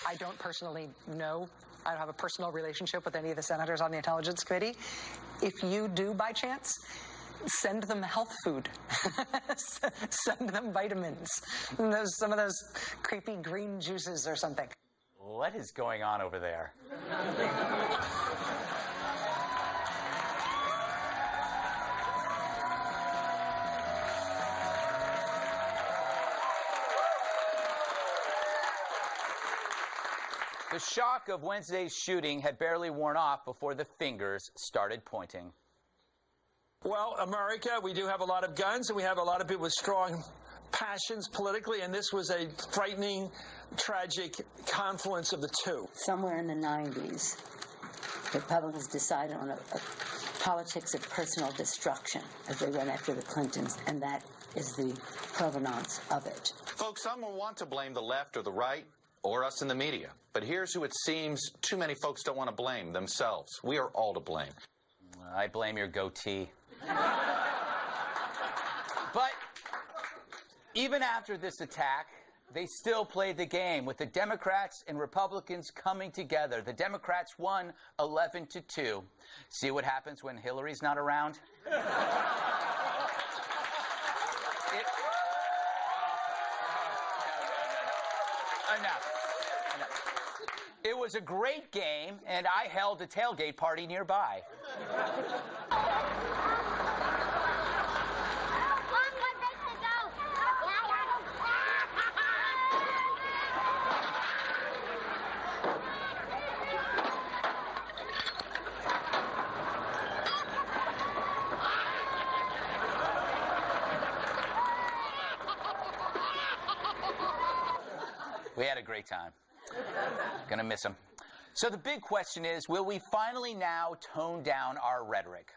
I don't personally know. I don't have a personal relationship with any of the senators on the Intelligence Committee. If you do, by chance, send them health food. Send them vitamins. Some of those creepy green juices or something. What is going on over there? The shock of Wednesday's shooting had barely worn off before the fingers started pointing. Well, America, we do have a lot of guns, and we have a lot of people with strong passions politically, and this was a frightening, tragic confluence of the two. Somewhere in the 90s, Republicans decided on a politics of personal destruction as they went after the Clintons, and that is the provenance of it. Folks, some will want to blame the left or the right, or us in the media. But here's who it seems too many folks don't want to blame: themselves. We are all to blame. I blame your goatee. But even after this attack, they still played the game, with the Democrats and Republicans coming together. The Democrats won 11-2. See what happens when Hillary's not around? Enough. It was a great game, and I held a tailgate party nearby. We had a great time. Gonna miss him. So the big question is, will we finally now tone down our rhetoric?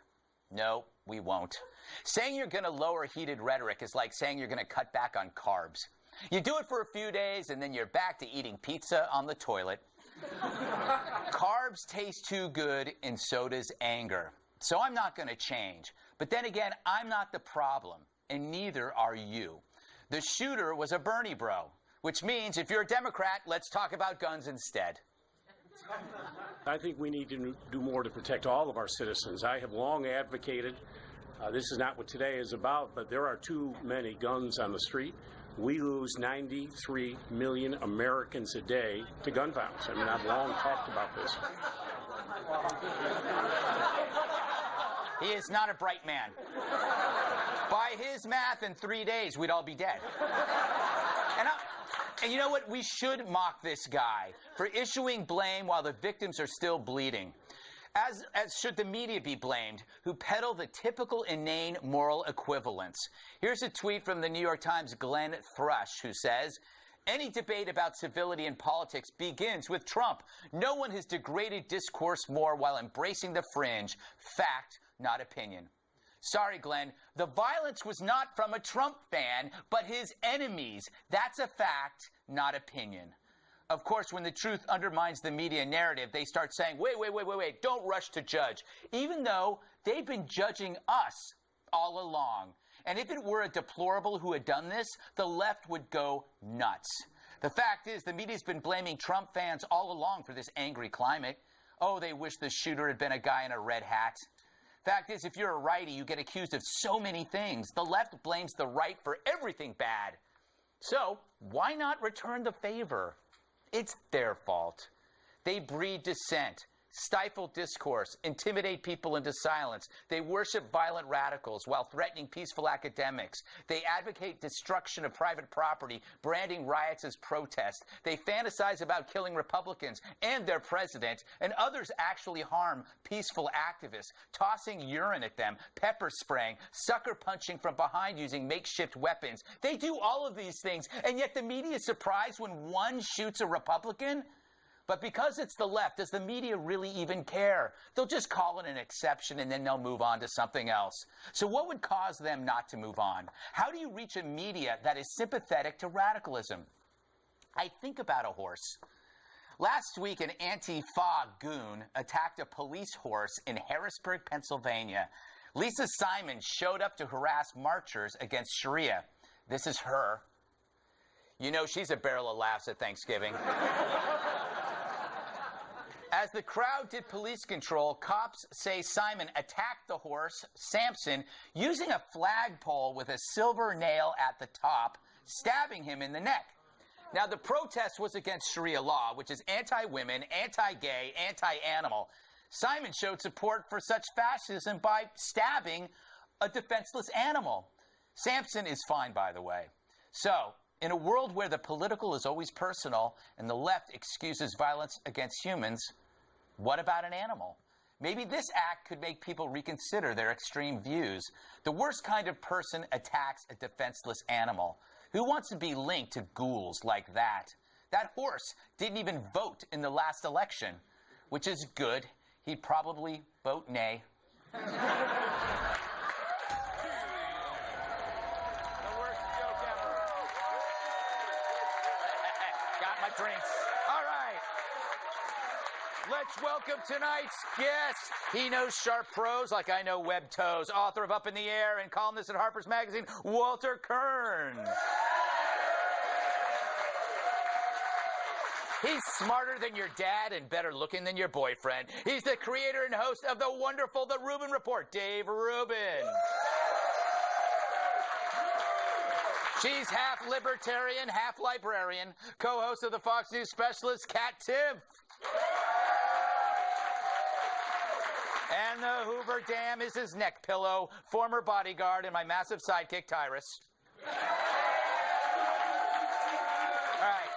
No, we won't. Saying you're gonna lower heated rhetoric is like saying you're gonna cut back on carbs. You do it for a few days, and then you're back to eating pizza on the toilet. Carbs taste too good, and so does anger. So I'm not gonna change. But then again, I'm not the problem, and neither are you. The shooter was a Bernie bro. Which means, if you're a Democrat, let's talk about guns instead. I think we need to do more to protect all of our citizens. I have long advocated, this is not what today is about, but there are too many guns on the street. We lose 93 million Americans a day to gun violence. I mean, I've long talked about this. He is not a bright man. By his math, in 3 days, we'd all be dead. And you know what? We should mock this guy for issuing blame while the victims are still bleeding. As should the media be blamed, who peddle the typical inane moral equivalence. Here's a tweet from the New York Times' Glenn Thrush, who says, "Any debate about civility in politics begins with Trump. No one has degraded discourse more while embracing the fringe. Fact, not opinion." Sorry, Glenn, the violence was not from a Trump fan, but his enemies. That's a fact, not opinion. Of course, when the truth undermines the media narrative, they start saying, wait, don't rush to judge, even though they've been judging us all along. And if it were a deplorable who had done this, the left would go nuts. The fact is, the media's been blaming Trump fans all along for this angry climate. Oh, they wish the shooter had been a guy in a red hat. Fact is, if you're a righty, you get accused of so many things. The left blames the right for everything bad. So, why not return the favor? It's their fault. They breed dissent, stifle discourse, intimidate people into silence. They worship violent radicals while threatening peaceful academics. They advocate destruction of private property, branding riots as protest. They fantasize about killing Republicans and their president, and others actually harm peaceful activists, tossing urine at them, pepper spraying, sucker punching from behind using makeshift weapons. They do all of these things, and yet the media is surprised when one shoots a Republican? But because it's the left, does the media really even care? They'll just call it an exception, and then they'll move on to something else. So what would cause them not to move on? How do you reach a media that is sympathetic to radicalism? I think about a horse. Last week, an Antifa goon attacked a police horse in Harrisburg, Pennsylvania. Lisa Simon showed up to harass marchers against Sharia. This is her. You know, she's a barrel of laughs at Thanksgiving. As the crowd did police control, cops say Simon attacked the horse, Samson, using a flagpole with a silver nail at the top, stabbing him in the neck. Now, the protest was against Sharia law, which is anti-women, anti-gay, anti-animal. Simon showed support for such fascism by stabbing a defenseless animal. Samson is fine, by the way. So, in a world where the political is always personal and the left excuses violence against humans, what about an animal? Maybe this act could make people reconsider their extreme views. The worst kind of person attacks a defenseless animal. Who wants to be linked to ghouls like that? That horse didn't even vote in the last election, which is good. He'd probably vote nay. Got my drinks. All right. Let's welcome tonight's guest. He knows sharp prose like I know web toes. Author of Up in the Air and columnist at Harper's Magazine, Walter Kern. He's smarter than your dad and better looking than your boyfriend. He's the creator and host of the wonderful The Rubin Report, Dave Rubin. She's half libertarian, half librarian, co-host of the Fox News Specialist, Kat Timpf. And the Hoover Dam is his neck pillow, former bodyguard, and my massive sidekick, Tyrus. All right.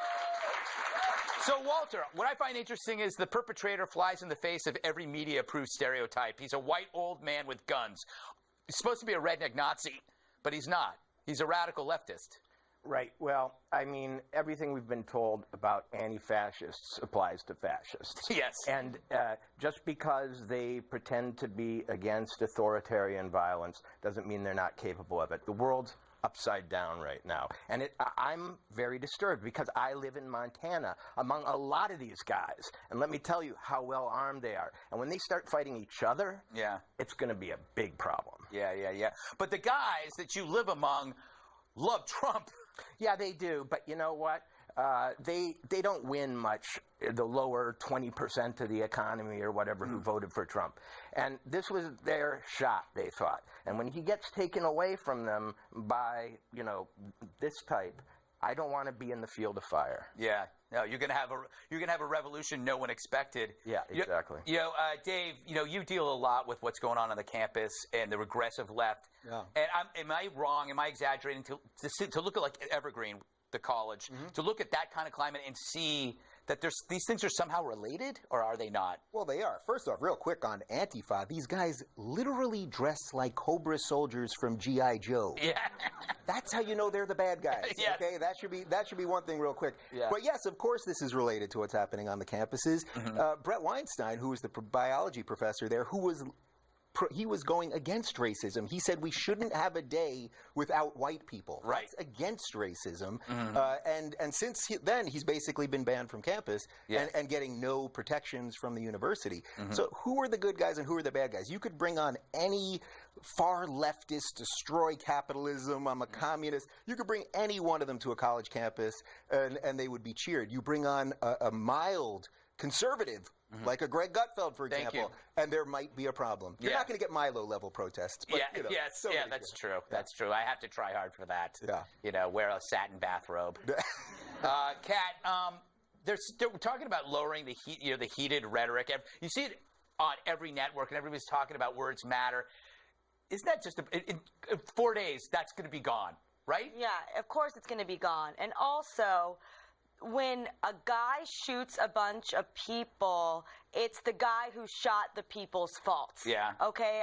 So, Walter, what I find interesting is the perpetrator flies in the face of every media-approved stereotype. He's a white old man with guns. He's supposed to be a redneck Nazi, but he's not. He's a radical leftist. Right. Well, I mean, everything we've been told about anti-fascists applies to fascists. Yes. And just because they pretend to be against authoritarian violence doesn't mean they're not capable of it. The world's upside down right now. And I'm very disturbed because I live in Montana among a lot of these guys. And let me tell you how well armed they are. And when they start fighting each other, it's going to be a big problem. Yeah. But the guys that you live among love Trump. Yeah, they do. But you know what? They don't win much, the lower 20% of the economy or whatever who voted for Trump. And this was their shot, they thought. And when he gets taken away from them by, this type, I don't want to be in the field of fire. Yeah. No, you're gonna have a revolution no one expected. Yeah, exactly. Dave, you deal a lot with what's going on the campus and the regressive left. Yeah. And am I wrong? Am I exaggerating to look at like Evergreen, the college, to look at that kind of climate and see that these things are somehow related, or are they not? Well, they are. First off, real quick on Antifa, these guys literally dress like Cobra soldiers from G.I. Joe. Yeah. That's how you know they're the bad guys. Yes. Okay, that should be one thing real quick. Yeah. But yes, of course this is related to what's happening on the campuses. Brett Weinstein, who was the biology professor there, he was going against racism. He said we shouldn't have a day without white people. Right. That's against racism. And since then, he's basically been banned from campus and getting no protections from the university. So who are the good guys and who are the bad guys? You could bring on any far leftist, destroy capitalism, I'm a communist. You could bring any one of them to a college campus and they would be cheered. You bring on a mild conservative, like a Greg Gutfeld, for example, and there might be a problem. You're not going to get Milo-level protests. But, That's true. That's true. I have to try hard for that. Yeah. Wear a satin bathrobe. Kat, they're talking about lowering the heat, the heated rhetoric. You see it on every network, and everybody's talking about words matter. Isn't that just in 4 days? That's going to be gone, right? Yeah, of course it's going to be gone, and also, when a guy shoots a bunch of people, it's the guy who shot the people's fault. Yeah. Okay?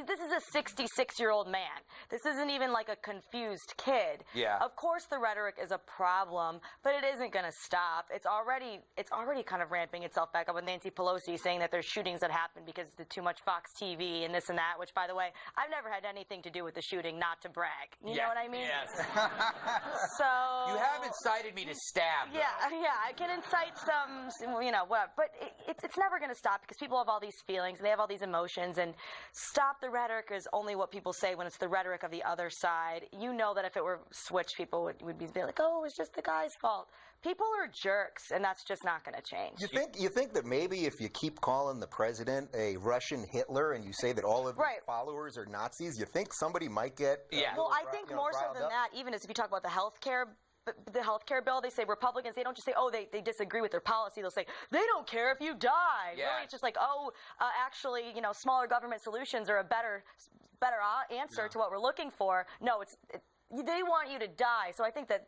This is a 66-year-old man. This isn't even like a confused kid. Yeah. Of course the rhetoric is a problem, but it isn't going to stop. It's already kind of ramping itself back up with Nancy Pelosi saying that there's shootings that happen because of too much Fox TV and this and that, which, by the way, I've never had anything to do with the shooting, not to brag. You know what I mean? Yes. So... You haven't incited me to stab, though. Yeah, I can incite some, whatever. But it's never going to stop because people have all these feelings and they have all these emotions. And stop the rhetoric is only what people say when it's the rhetoric of the other side. You know that if it were switched, people would be like, oh, it was just the guy's fault. People are jerks, and that's just not going to change. You think that maybe if you keep calling the president a Russian Hitler and you say that all of his followers are Nazis, you think somebody might get Well, I think more so than that, even as if you talk about the health care bill, they say Republicans, they don't just say, oh, they disagree with their policy. They'll say, they don't care if you die. Yeah. Really, it's just like, oh, actually, smaller government solutions are a better answer to what we're looking for. No, they want you to die. So I think that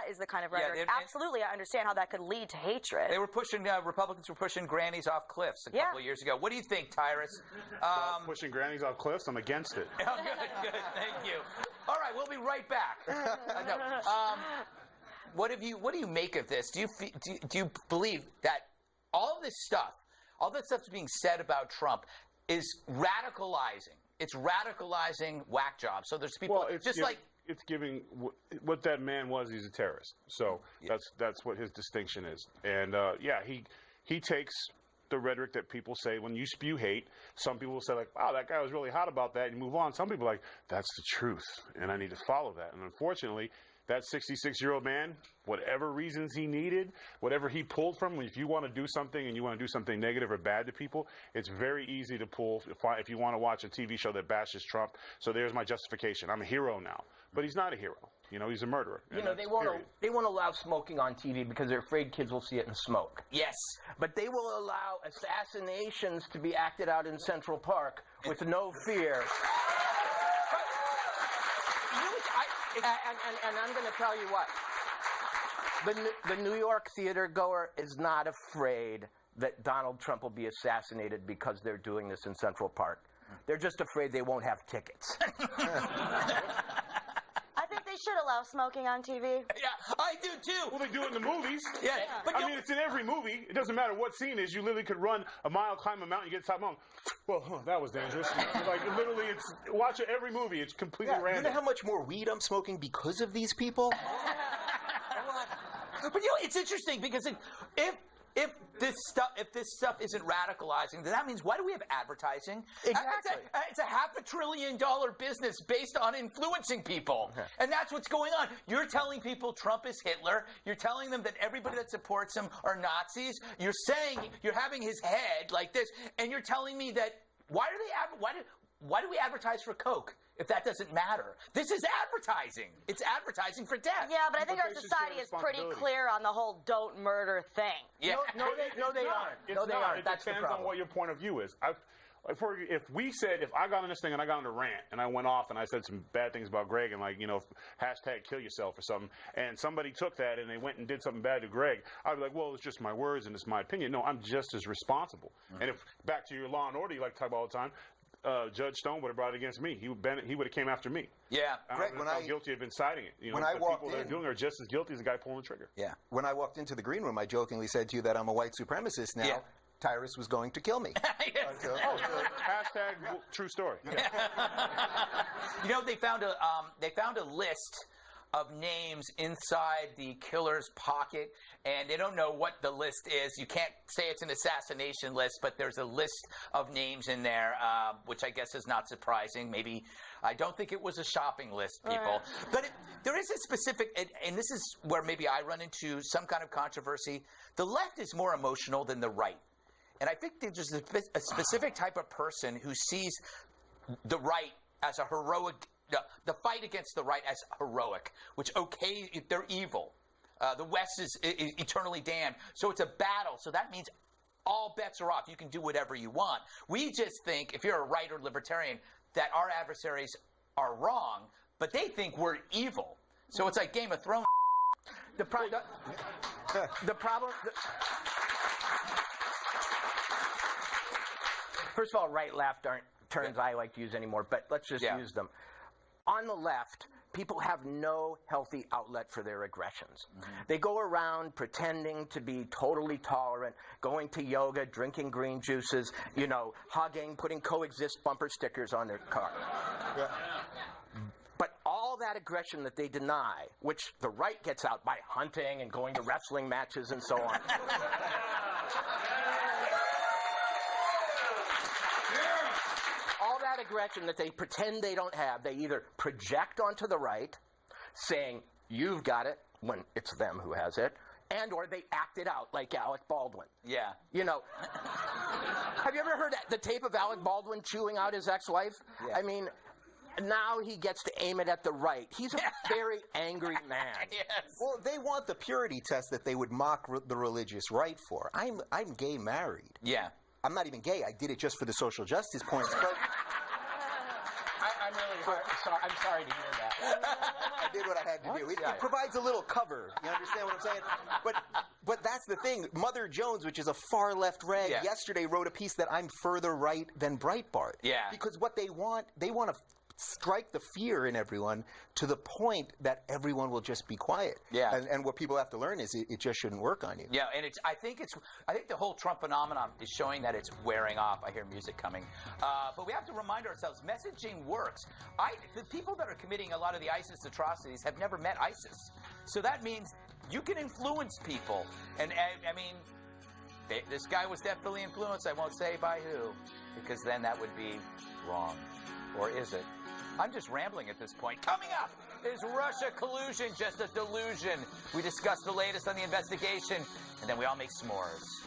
is the kind of rhetoric. Absolutely, I understand how that could lead to hatred. They were pushing, Republicans were pushing grannies off cliffs a couple of years ago. What do you think, Tyrus? Pushing grannies off cliffs? I'm against it. Oh, good. Thank you. All right, we'll be right back. What do you make of this? Do you believe that all of this stuff, all that stuff that's being said about Trump is radicalizing? It's radicalizing whack jobs. So there's people it's giving what that man was. He's a terrorist. So that's what his distinction is. And he takes the rhetoric that people say when you spew hate. Some people will say like, wow, that guy was really hot about that, and move on. Some people are like, that's the truth, and I need to follow that. And unfortunately, that 66-year-old man, whatever reasons he needed, whatever he pulled from, if you want to do something and you want to do something negative or bad to people, it's very easy to pull if you want to watch a TV show that bashes Trump. So there's my justification. I'm a hero now. But he's not a hero. He's a murderer. They won't allow smoking on TV because they're afraid kids will see it and smoke. Yes. But they will allow assassinations to be acted out in Central Park with no fear. And I'm going to tell you what. The New York theater goer is not afraid that Donald Trump will be assassinated because they're doing this in Central Park. They're just afraid they won't have tickets. I think they should allow smoking on TV. Yeah, I do too. Well, they do it in the movies. Yeah. But I mean, it's in every movie. It doesn't matter what scene it is. You literally could run a mile, climb a mountain, you get to the top of the mountain. Well, that was dangerous. Literally, watch every movie. It's completely random. You know how much more weed I'm smoking because of these people? But it's interesting because if this stuff isn't radicalizing, then that means why do we have advertising? Exactly. It's a $500 billion business based on influencing people. Okay. And that's what's going on. You're telling people Trump is Hitler. You're telling them that everybody that supports him are Nazis. You're saying you're having his head like this, and you're telling me that why do we advertise for Coke if that doesn't matter? This is advertising. It's advertising for death. Yeah, but I think our society is pretty clear on the whole don't murder thing. Yeah. No, they aren't. No, they aren't. That's the problem. It depends on what your point of view is. If I got on this thing and I got on a rant and I went off and I said some bad things about Greg and hashtag kill yourself or something, and somebody took that and they went and did something bad to Greg, I'd be like, well, it's just my words and it's my opinion. No, I'm just as responsible. Mm-hmm. And if back to your Law and Order you like to talk about all the time, Judge Stone would have brought it against me. He would have came after me. Yeah, Greg, I'm guilty of inciting it. When I walked people that are doing it are just as guilty as the guy pulling the trigger. Yeah. When I walked into the green room, I jokingly said to you that I'm a white supremacist now. Yeah. Tyrus was going to kill me. Hashtag true story. They found a list of names inside the killer's pocket, and they don't know what the list is. You can't say it's an assassination list, but there's a list of names in there, which I guess is not surprising. Maybe, I don't think it was a shopping list, people. But there is a specific, and this is where maybe I run into some kind of controversy. The left is more emotional than the right. And I think there's a specific type of person who sees the right as a heroic, the fight against the right as heroic, which, they're evil. The West is eternally damned. So it's a battle. So that means all bets are off. You can do whatever you want. We just think, if you're a right or libertarian, that our adversaries are wrong, but they think we're evil. So it's like Game of Thrones. The problem... First of all, right-left aren't terms I like to use anymore, but let's just use them. On the left, people have no healthy outlet for their aggressions. Mm-hmm. They go around pretending to be totally tolerant, going to yoga, drinking green juices, hugging, putting coexist bumper stickers on their car. Yeah. But all that aggression that they deny, which the right gets out by hunting and going to wrestling matches and so on. that aggression that they pretend they don't have, they either project onto the right, saying, you've got it, when it's them who has it, and or they act it out like Alec Baldwin. Yeah. You know, have you ever heard the tape of Alec Baldwin chewing out his ex-wife? Yeah. I mean, now he gets to aim it at the right. He's a very angry man. Yes. Well, they want the purity test that they would mock the religious right for. I'm gay married. Yeah. I'm not even gay. I did it just for the social justice points. But I'm really sorry. I'm sorry to hear that. I did what I had to do. It provides a little cover. You understand what I'm saying? But that's the thing. Mother Jones, which is a far left rag, yesterday wrote a piece that I'm further right than Breitbart. Yeah. Because what they want to strike the fear in everyone to the point that everyone will just be quiet. Yeah. And what people have to learn is it just shouldn't work on you. Yeah, and I think the whole Trump phenomenon is showing that it's wearing off. I hear music coming. But we have to remind ourselves, messaging works. The people that are committing a lot of the ISIS atrocities have never met ISIS. So that means you can influence people. And I mean, this guy was definitely influenced. I won't say by who, because then that would be wrong. Or is it? I'm just rambling at this point. Coming up, is Russia collusion just a delusion? We discuss the latest on the investigation, and then we all make s'mores.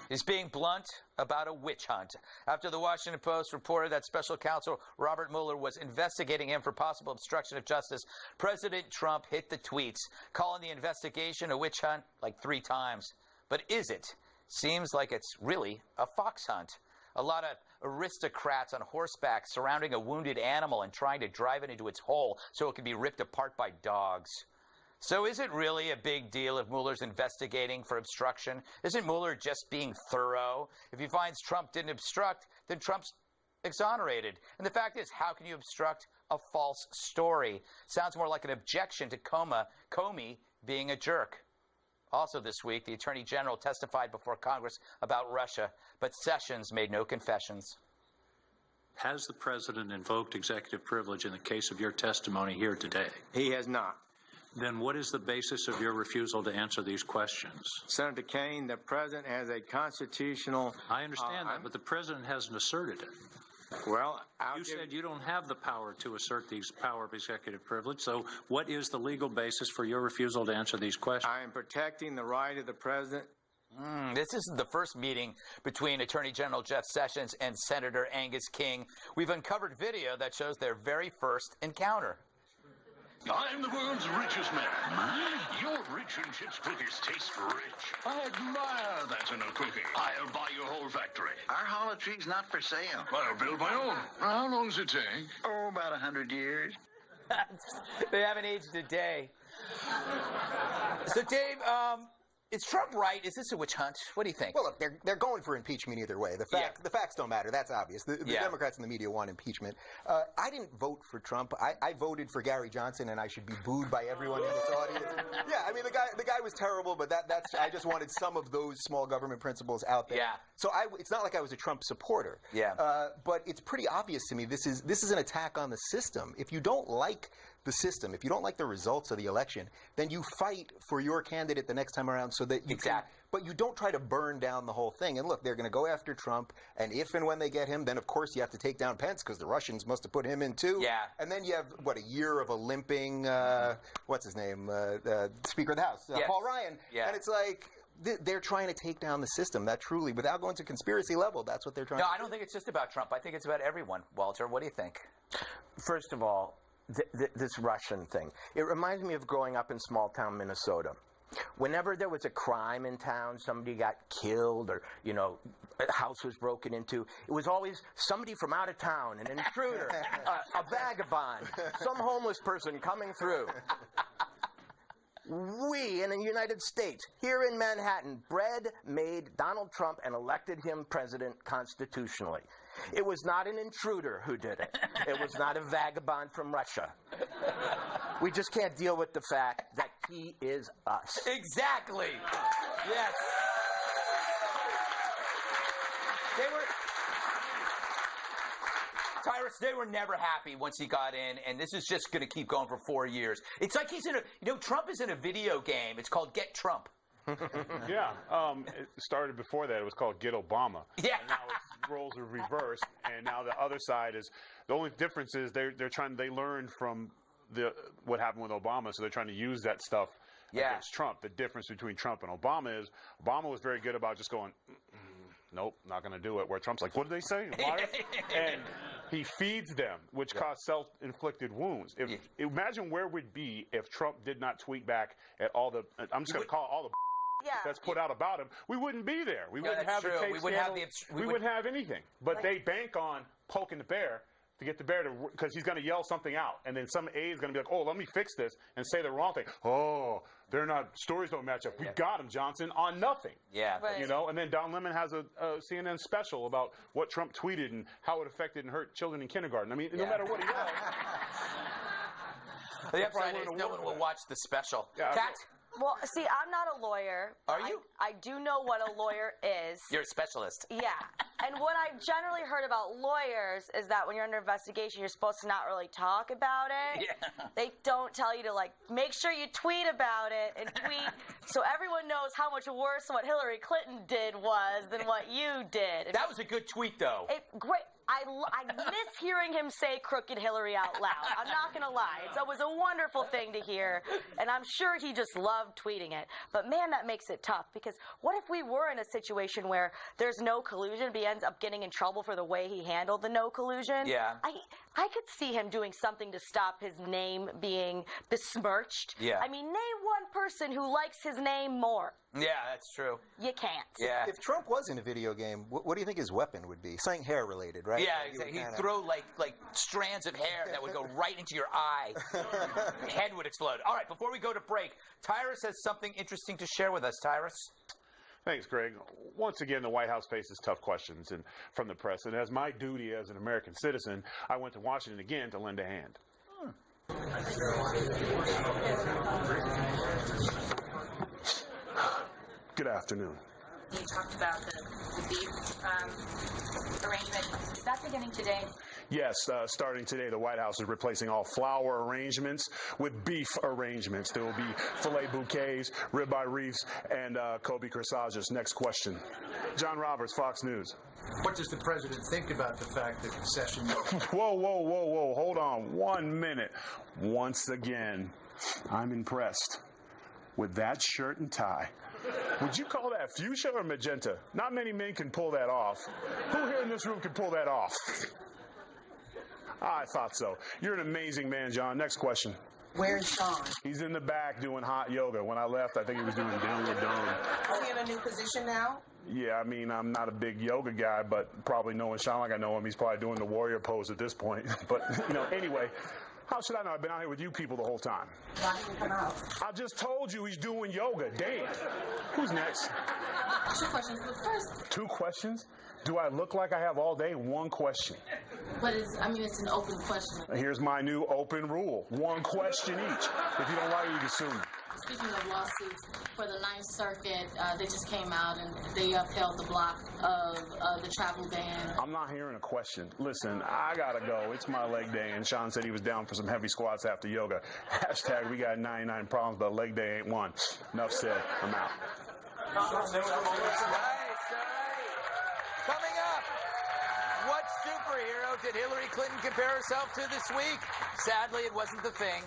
He's being blunt about a witch hunt. After the Washington Post reported that special counsel Robert Mueller was investigating him for possible obstruction of justice, President Trump hit the tweets, calling the investigation a witch hunt like 3 times. But is it? Seems like it's really a fox hunt. A lot of aristocrats on horseback surrounding a wounded animal and trying to drive it into its hole so it can be ripped apart by dogs. So is it really a big deal if Mueller's investigating for obstruction? Isn't Mueller just being thorough? If he finds Trump didn't obstruct, then Trump's exonerated. And the fact is, how can you obstruct a false story? Sounds more like an objection to Comey being a jerk. Also this week, the Attorney General testified before Congress about Russia, but Sessions made no confessions. Has the president invoked executive privilege in the case of your testimony here today? He has not. Then what is the basis of your refusal to answer these questions? Senator Kaine, the president has a constitutional... I understand that, but the president hasn't asserted it. Well, you said you don't have the power to assert these power of executive privilege, so what is the legal basis for your refusal to answer these questions? I am protecting the right of the president. This isn't the first meeting between Attorney General Jeff Sessions and Senator Angus King. We've uncovered video that shows their very first encounter. I'm the world's richest man. Your rich and chips cookies taste rich. I admire that in a cookie. I'll buy your whole factory. Our hollow tree's not for sale. I'll build my own. How long does it take? Oh, about 100 years. They haven't aged a day. So, Dave, is Trump right? Is this a witch hunt? What do you think? Well, look, they're going for impeachment either way. The facts don't matter. That's obvious. The Democrats and the media want impeachment. I didn't vote for Trump. I voted for Gary Johnson, and I should be booed by everyone in this audience. Yeah, I mean, the guy was terrible, but that's I just wanted some of those small government principles out there. Yeah. So it's not like I was a Trump supporter. Yeah. But it's pretty obvious to me this is an attack on the system. If you don't like the system, if you don't like the results of the election, then you fight for your candidate the next time around so that you can, but you don't try to burn down the whole thing. And look, they're going to go after Trump, and if and when they get him, then of course you have to take down Pence because the Russians must have put him in too. Yeah. And then you have, a year of a limping, what's his name, Speaker of the House, Paul Ryan. Yeah. And it's like, they're trying to take down the system. That truly, without going to conspiracy level, that's what they're trying to do. No, I don't think it's just about Trump. I think it's about everyone. Walter, what do you think? First of all, this Russian thing. It reminds me of growing up in small-town Minnesota. Whenever there was a crime in town, somebody got killed or, a house was broken into, it was always somebody from out of town, an intruder, a vagabond, some homeless person coming through. We in the United States, here in Manhattan, made Donald Trump and elected him president constitutionally. It was not an intruder who did it. It was not a vagabond from Russia. We just can't deal with the fact that he is us. Exactly. Yes. Tyrus, they were never happy once he got in, and this is just going to keep going for 4 years. It's like he's in a, Trump is in a video game. It's called Get Trump. Yeah, it started before that. It was called Get Obama. Yeah. And now its roles are reversed, and now the other side is, the only difference is they learned from what happened with Obama, so they're trying to use that stuff against Trump. The difference between Trump and Obama is Obama was very good about just going, nope, not going to do it. Where Trump's like, what did they say? Liar? And he feeds them, which cause self-inflicted wounds. Imagine where we'd be if Trump did not tweet back at all the, I'm just going to call all the that's put out about him. We wouldn't be there. We wouldn't have the tape scandal. We wouldn't have anything. But they bank on poking the bear to get the bear to, because he's going to yell something out. And then some aide is going to be like, oh, let me fix this and say the wrong thing. Oh, they're not, stories don't match up. We got him, Johnson, on nothing. Yeah. Right. You know, and then Don Lemon has a CNN special about what Trump tweeted and how it affected and hurt children in kindergarten. I mean, no matter what he does. The upside is no one will watch the special. Yeah, Kat? Well, see, I'm not a lawyer. Are you? I do know what a lawyer is. You're a specialist. Yeah. And what I've generally heard about lawyers is that when you're under investigation, you're supposed to not really talk about it. Yeah. They don't tell you to, like, make sure you tweet about it and tweet so everyone knows how much worse what Hillary Clinton did was than what you did. That was a good tweet, though. Great. I miss hearing him say Crooked Hillary out loud. I'm not going to lie. It was a wonderful thing to hear, and I'm sure he just loved tweeting it. But, man, that makes it tough, because what if we were in a situation where there's no collusion, but he ends up getting in trouble for the way he handled the no collusion? Yeah. I could see him doing something to stop his name being besmirched. Yeah. I mean, name one person who likes his name more. Yeah, that's true. You can't. Yeah. If Trump was in a video game, what do you think his weapon would be? Something hair-related, right? Yeah, exactly. He'd throw like strands of hair that would go right into your eye. Head would explode. All right, before we go to break, Tyrus has something interesting to share with us. Tyrus? Thanks, Greg. Once again, the White House faces tough questions from the press, and as my duty as an American citizen, I went to Washington again to lend a hand. Good afternoon. You talked about the beef arrangement. Is that beginning today? Yes, starting today, the White House is replacing all flower arrangements with beef arrangements. There will be filet bouquets, ribeye wreaths, and Kobe corsages. Next question. John Roberts, Fox News. What does the president think about the fact that concession... Whoa. Hold on 1 minute. Once again, I'm impressed with that shirt and tie. Would you call that fuchsia or magenta? Not many men can pull that off. Who here in this room can pull that off? I thought so. You're an amazing man, John. Next question. Where's Sean? He's in the back doing hot yoga. When I left, I think he was doing downward dog. Is he in a new position now? Yeah, I mean, I'm not a big yoga guy, but probably knowing Sean like I know him, he's probably doing the warrior pose at this point. But, anyway, how should I know? I've been out here with you people the whole time. Why didn't he come out? I just told you he's doing yoga. Damn. Who's next? 2 questions. But first... 2 questions? Do I look like I have all day? 1 question. But it's an open question. Here's my new open rule. 1 question each. If you don't like it, you can sue me. Speaking of lawsuits, for the Ninth Circuit, they just came out and they upheld the block of the travel ban. I'm not hearing a question. Listen, I gotta go. It's my leg day, and Sean said he was down for some heavy squats after yoga. # we got 99 problems, but leg day ain't one. Enough said. I'm out. Coming up, what superhero did Hillary Clinton compare herself to this week? Sadly, it wasn't the Thing.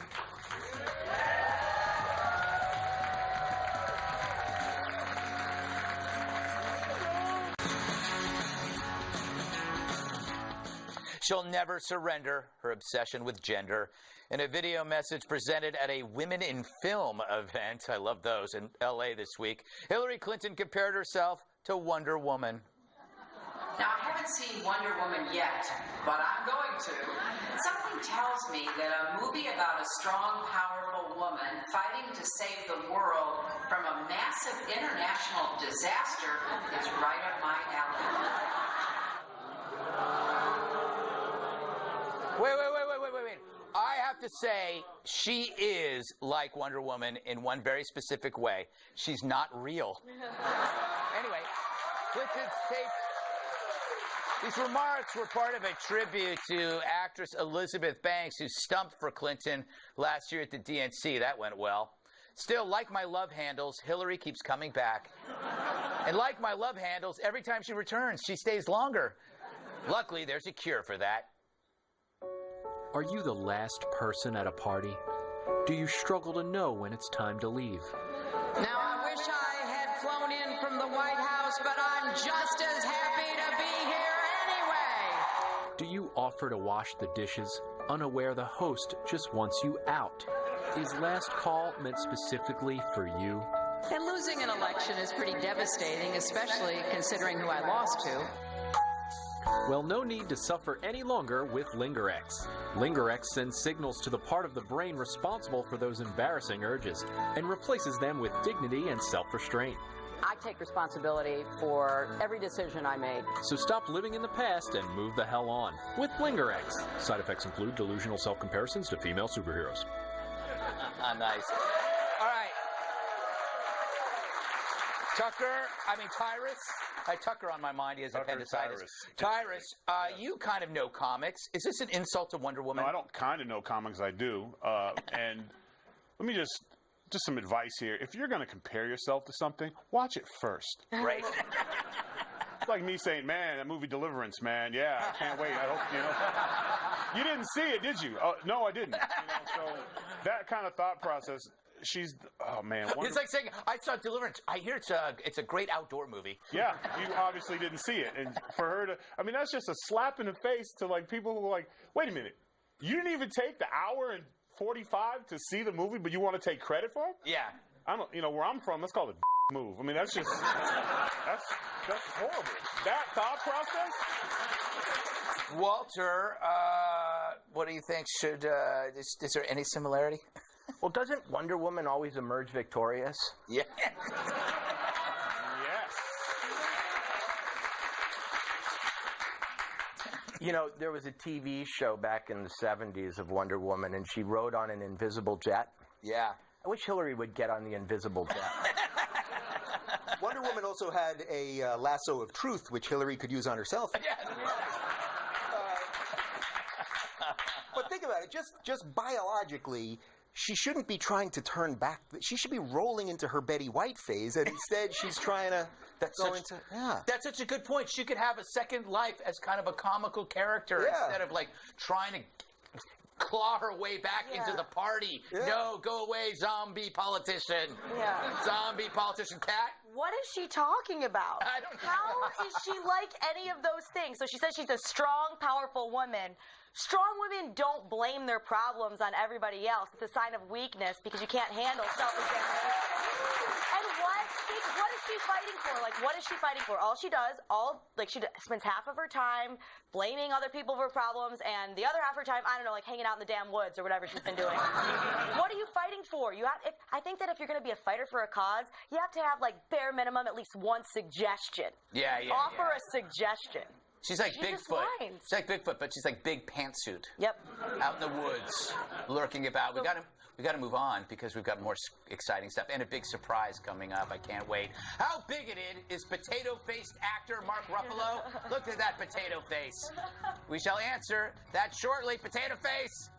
She'll never surrender her obsession with gender. In a video message presented at a Women in Film event, I love those, in L.A. this week, Hillary Clinton compared herself to Wonder Woman. Now, I haven't seen Wonder Woman yet, but I'm going to. Something tells me that a movie about a strong, powerful woman fighting to save the world from a massive international disaster is right up my alley. Wait. I have to say, she is like Wonder Woman in one very specific way. She's not real. Anyway, Clinton's taped These remarks were part of a tribute to actress Elizabeth Banks, who stumped for Clinton last year at the DNC. That went well. Still, like my love handles, Hillary keeps coming back. And like my love handles, every time she returns, she stays longer. Luckily, there's a cure for that. Are you the last person at a party? Do you struggle to know when it's time to leave? Now, I wish I had flown in from the White House, but I'm just as happy to be here anyway. Do you offer to wash the dishes, unaware the host just wants you out? Is last call meant specifically for you? And losing an election is pretty devastating, especially considering who I lost to. Well, no need to suffer any longer with LingerX. LingerX sends signals to the part of the brain responsible for those embarrassing urges and replaces them with dignity and self-restraint. I take responsibility for every decision I made. So stop living in the past and move the hell on with LingerX. Side effects include delusional self-comparisons to female superheroes. Nice. All right. Tyrus. I had Tucker on my mind. He has appendicitis. Tyrus, you kind of know comics. Is this an insult to Wonder Woman? No, I don't kind of know comics. I do. And let me just some advice here. If you're going to compare yourself to something, watch it first. Right. It's like me saying, man, that movie Deliverance, man. Yeah, I can't wait. I hope, you didn't see it, did you? No, I didn't. So that kind of thought process, oh man. It's like saying, I saw Deliverance. I hear it's a great outdoor movie. Yeah, you obviously didn't see it. And for her to, I mean, that's just a slap in the face to like people who are like, wait a minute, you didn't even take the hour and 45 to see the movie, but you want to take credit for it? Yeah. Where I'm from, that's called a move. I mean, that's just, that's horrible. That thought process? Walter, what do you think? Is there any similarity? Well, doesn't Wonder Woman always emerge victorious? Yeah. You know, there was a TV show back in the 70s of Wonder Woman, and she rode on an invisible jet. Yeah. I wish Hillary would get on the invisible jet. Wonder Woman also had a lasso of truth, which Hillary could use on herself. But think about it, just biologically, she shouldn't be trying to turn back. She should be rolling into her Betty White phase, and instead she's trying to go into... Yeah. That's such a good point. She could have a second life as kind of a comical character instead of, like, trying to claw her way back into the party. Yeah. No, go away, zombie politician. Yeah. Zombie politician. Cat? What is she talking about? I don't know. How is she like any of those things? So she says she's a strong, powerful woman. Strong women don't blame their problems on everybody else. It's a sign of weakness because you can't handle self-examination. And what is she fighting for? Like, what is she fighting for? All she does, she spends half of her time blaming other people for problems, and the other half of her time, I don't know, like hanging out in the damn woods or whatever she's been doing. What are you fighting for? I think that if you're going to be a fighter for a cause, you have to have, like, bare minimum at least one suggestion. Offer a suggestion. She's like Bigfoot. She's like Bigfoot, but she's like big pantsuit. Yep. Out in the woods, lurking about. We got to move on because we've got more exciting stuff and a big surprise coming up. I can't wait. How bigoted is potato-faced actor Mark Ruffalo? Look at that potato face. We shall answer that shortly. Potato face.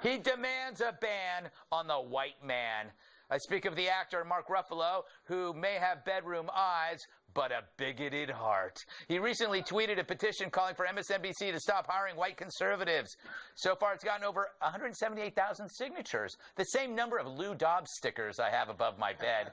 He demands a ban on the white man. I speak of the actor Mark Ruffalo, who may have bedroom eyes, but a bigoted heart. He recently tweeted a petition calling for MSNBC to stop hiring white conservatives. So far, it's gotten over 178,000 signatures, the same number of Lou Dobbs stickers I have above my bed.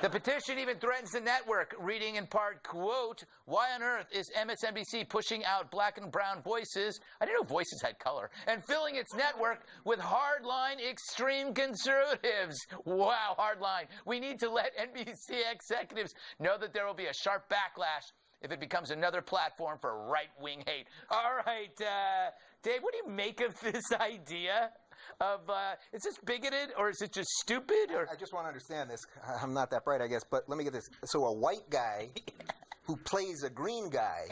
The petition even threatens the network, reading in part, quote, "Why on earth is MSNBC pushing out black and brown voices?" I didn't know voices had color. "And filling its network with hardline extreme conservatives." Wow, hardline. We need to let NBC executives know that there will be a sharp backlash if it becomes another platform for right-wing hate. All right, Dave, what do you make of this idea of, is this bigoted or is it just stupid? Or I just want to understand this. I'm not that bright, I guess, but let me get this. So a white guy who plays a green guy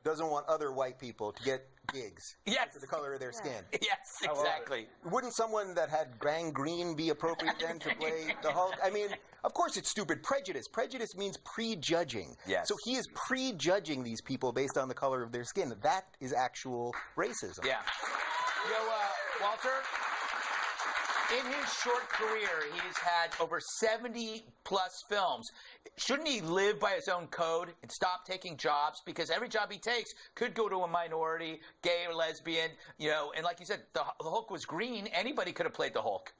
doesn't want other white people to get gigs. Yes. To the color of their skin. Yes, exactly. Wouldn't someone that had gangrene be appropriate then to play the Hulk? I mean, of course it's stupid. Prejudice. Prejudice means prejudging. Yes. So he is prejudging these people based on the color of their skin. That is actual racism. Yeah. You know, Walter, in his short career, he's had over 70-plus films. Shouldn't he live by his own code and stop taking jobs? Because every job he takes could go to a minority, gay or lesbian, you know, and like you said, the Hulk was green. Anybody could have played the Hulk,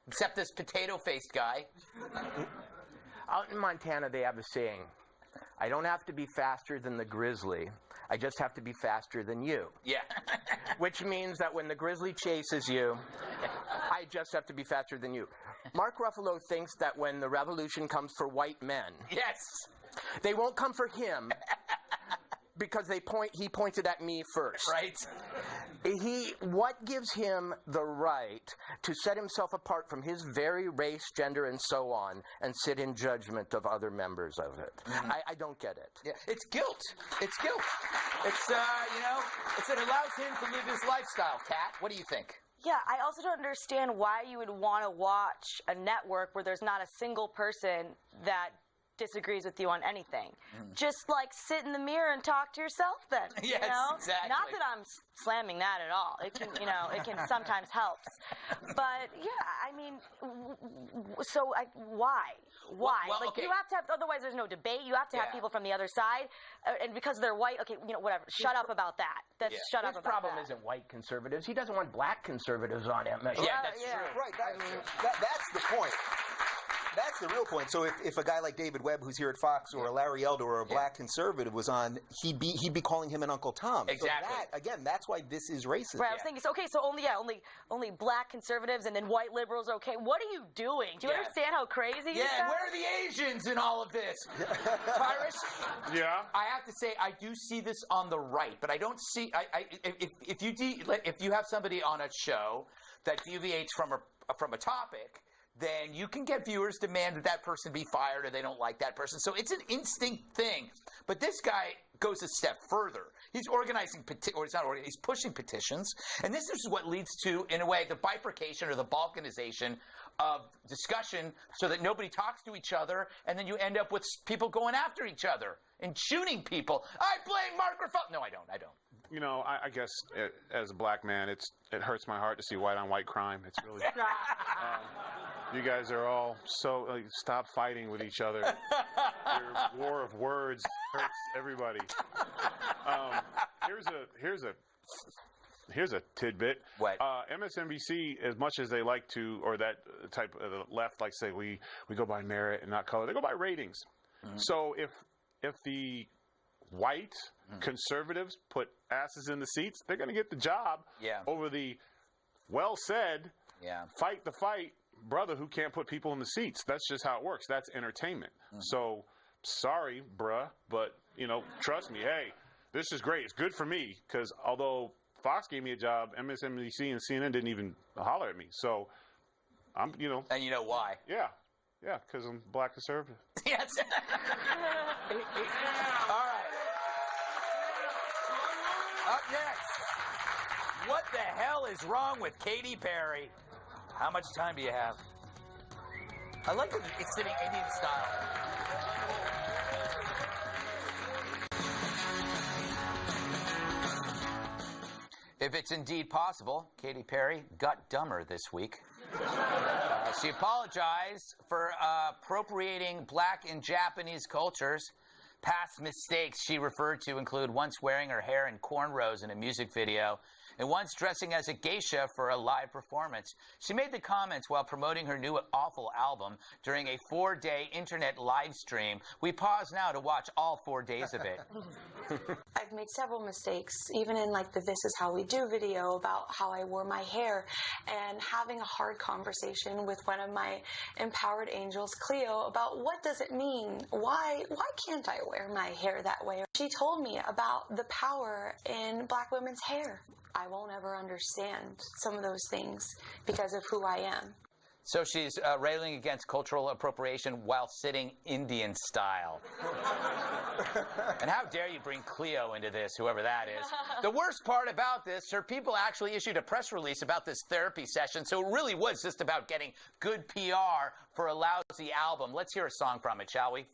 except this potato-faced guy. Out in Montana, they have a saying, I don't have to be faster than the grizzly. I just have to be faster than you. Yeah. Which means that when the grizzly chases you, I just have to be faster than you. Mark Ruffalo thinks that when the revolution comes for white men, yes, they won't come for him because he pointed at me first. Right. What gives him the right to set himself apart from his very race, gender, and so on, and sit in judgment of other members of it? Mm-hmm. I don't get it. Yeah, it's guilt. It's guilt. It's, you know, it allows him to live his lifestyle. Kat, what do you think? Yeah, I also don't understand why you would want to watch a network where there's not a single person that disagrees with you on anything. Just like sit in the mirror and talk to yourself then. Yes, you know? exactly. Not that I'm slamming that at all. It can, you know, it can sometimes help. But yeah, I mean, so why? Why? Well, like okay. you have to have, otherwise there's no debate. You have to have people from the other side, and because they're white, okay, you know, whatever. Shut up about that. That's shut up His about problem that. isn't white conservatives. He doesn't want black conservatives on him. Yeah, that's true. Right. That's the point. That's the real point. So if a guy like David Webb, who's here at Fox, or a Larry Elder, or a black conservative was on, he'd be calling him an Uncle Tom. Exactly. So that, again, that's why this is racist. Right, I was thinking, okay, so only black conservatives and then white liberals, okay. What are you doing? Do you understand how crazy this is? Yeah, where are the Asians in all of this? Tyrus? Yeah? I have to say, I do see this on the right, but I don't see, if you have somebody on a show that deviates from a topic, then you can get viewers demand that person be fired, or they don't like that person. So it's an instinct thing. But this guy goes a step further. He's organizing, he's pushing petitions. And this is what leads to, in a way, the bifurcation or the balkanization of discussion so that nobody talks to each other, and then you end up with people going after each other and shooting people. I blame Mark Ruffalo. No, I don't. You know, I guess as a black man, it hurts my heart to see white-on-white crime. It's really... you guys are all so... stop fighting with each other. Your war of words hurts everybody. Here's a tidbit. What? MSNBC, as much as they like to, or that type of the left, like say we go by merit and not color, they go by ratings. Mm-hmm. So if the white conservatives put asses in the seats, they're going to get the job over the well-said, fight the fight brother who can't put people in the seats. That's just how it works. That's entertainment. So, sorry, bruh, but, you know, trust me, hey, this is great. It's good for me, because although Fox gave me a job, MSNBC and CNN didn't even holler at me. So, I'm, you know. And you know why? Yeah, because I'm black conservative. Yes. All right. Up next, what the hell is wrong with Katy Perry? How much time do you have? I like that it's sitting Indian style. If it's indeed possible, Katy Perry got dumber this week. She apologized for appropriating black and Japanese cultures. Past mistakes she referred to include once wearing her hair in cornrows in a music video and once dressing as a geisha for a live performance. She made the comments while promoting her new Awful album during a 4-day internet live stream. We pause now to watch all 4 days of it. I've made several mistakes, even in like the This Is How We Do video about how I wore my hair, and having a hard conversation with one of my empowered angels, Cleo, about what does it mean? Why can't I wear my hair that way? She told me about the power in black women's hair. I won't ever understand some of those things because of who I am. So she's railing against cultural appropriation while sitting Indian style. And how dare you bring Cleo into this, whoever that is. The worst part about this, her people actually issued a press release about this therapy session, so it really was just about getting good PR for a lousy album. Let's hear a song from it, shall we?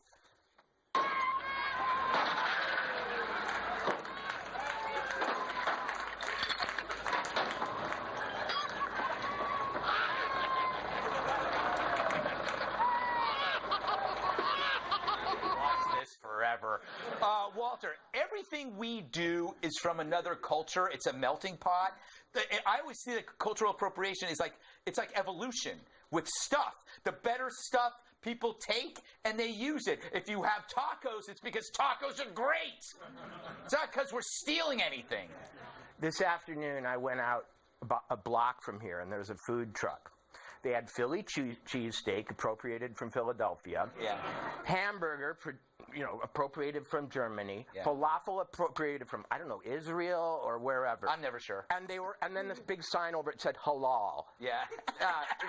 Forever. Walter, everything we do is from another culture. It's a melting pot. I always see that cultural appropriation is like, it's like evolution with stuff. The better stuff people take and they use it. If you have tacos, it's because tacos are great. It's not because we're stealing anything. This afternoon, I went out about a block from here, and there's a food truck. They had Philly cheesesteak, appropriated from Philadelphia. Yeah. Hamburger, appropriated from Germany. Yeah. Falafel, appropriated from, I don't know, Israel or wherever. I'm never sure. And then this big sign over it said halal. Yeah.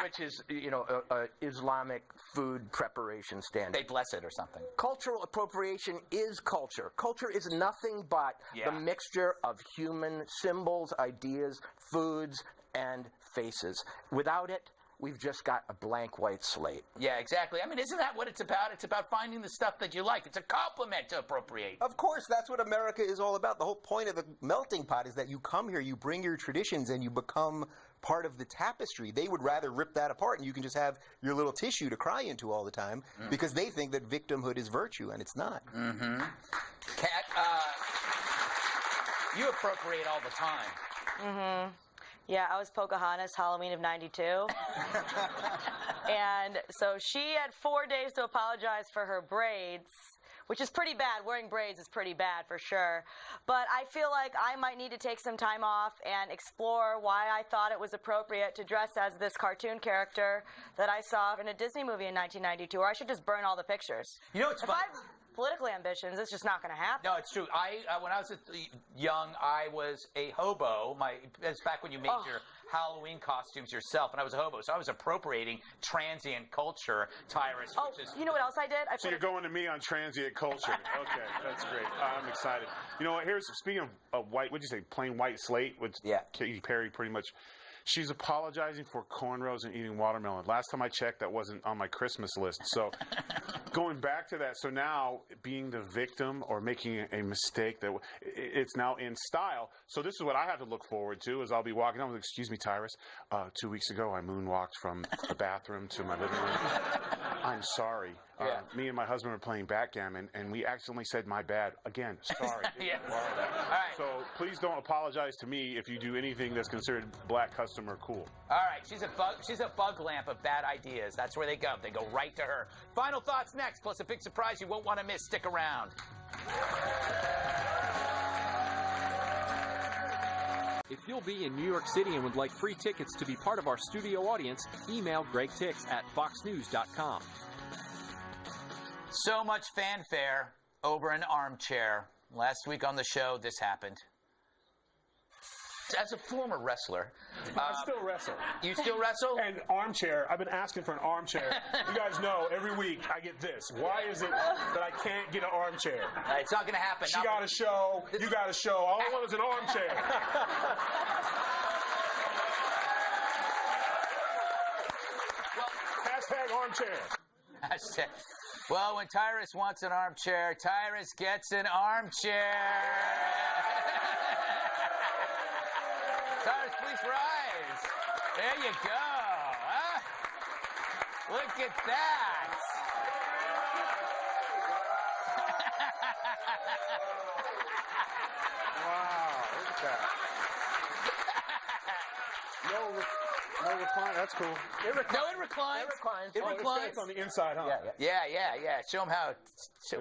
Which is, a Islamic food preparation standard. They bless it or something. Cultural appropriation is culture. Culture is nothing but the mixture of human symbols, ideas, foods, and faces. Without it, we've just got a blank white slate. Yeah, exactly. I mean, isn't that what it's about? It's about finding the stuff that you like. It's a compliment to appropriate. Of course, that's what America is all about. The whole point of the melting pot is that you come here, you bring your traditions, and you become part of the tapestry. They would rather rip that apart, and you can just have your little tissue to cry into all the time because they think that victimhood is virtue, and it's not. Mm-hmm. Kat, you appropriate all the time. Mm-hmm. Yeah, I was Pocahontas, Halloween of '92. And so she had 4 days to apologize for her braids, which is pretty bad. Wearing braids is pretty bad for sure. But I feel like I might need to take some time off and explore why I thought it was appropriate to dress as this cartoon character that I saw in a Disney movie in 1992, or I should just burn all the pictures. You know, it's fun. Political ambitions, it's just not going to happen. No, it's true. When I was young, I was a hobo. It's back when you made your Halloween costumes yourself, and I was a hobo. So I was appropriating transient culture, Tyrus. You know what else I did? So you're going to me on transient culture. Okay, that's great. I'm excited. You know what? Speaking of white, what'd you say? Plain white slate? Which Katy Perry pretty much. She's apologizing for cornrows and eating watermelon. Last time I checked, that wasn't on my Christmas list. So going back to that, so now being the victim or making a mistake, it's now in style. So this is what I have to look forward to is I'll be walking down with, excuse me, Tyrus, 2 weeks ago I moonwalked from the bathroom to my living room. I'm sorry. Me and my husband were playing backgammon, and we accidentally said my bad. Again, sorry. All right. So please don't apologize to me if you do anything that's considered black customer cool. All right. She's a bug lamp of bad ideas. That's where they go. They go right to her. Final thoughts next, plus a big surprise you won't want to miss. Stick around. If you'll be in New York City and would like free tickets to be part of our studio audience, email GregTix@foxnews.com. So much fanfare over an armchair. Last week on the show, this happened. As a former wrestler. I still wrestle. You still wrestle? And armchair. I've been asking for an armchair. You guys know every week I get this. Why is it that I can't get an armchair? It's not going to happen. She got a show. You got a show. All I want is an armchair. Hashtag armchair. Hashtag. Well, when Tyrus wants an armchair, Tyrus gets an armchair. Tyrus, please rise. There you go. Huh? Look at that. Wow, look at that. No recline. That's cool. It reclines. It reclines. It's on the inside, huh? Yeah. Show them how. There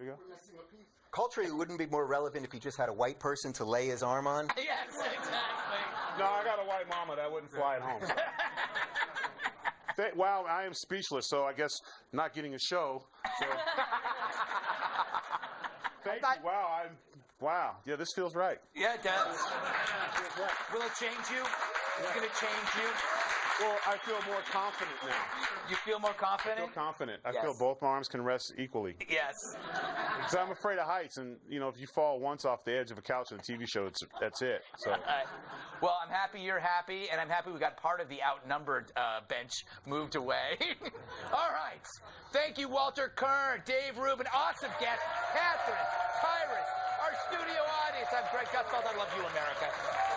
you go. Culturally, it wouldn't be more relevant if he just had a white person to lay his arm on? Yes, exactly. No, I got a white mama. That wouldn't fly at home. Wow, I am speechless, so I guess not getting a show. So. Thank you. Wow, Wow. Yeah, this feels right. Yeah, it does. Will it change you? It's going to change you? Well, I feel more confident now. You feel more confident? I feel confident. I Yes. feel both my arms can rest equally. Yes. Because I'm afraid of heights, and if you fall once off the edge of a couch in a TV show, that's it. So. Well, I'm happy you're happy, and I'm happy we got part of the outnumbered bench moved away. All right. Thank you, Walter Kern, Dave Rubin, awesome guest, Catherine, Tyrus, our studio audience. I'm Greg Gutfeld. I love you, America.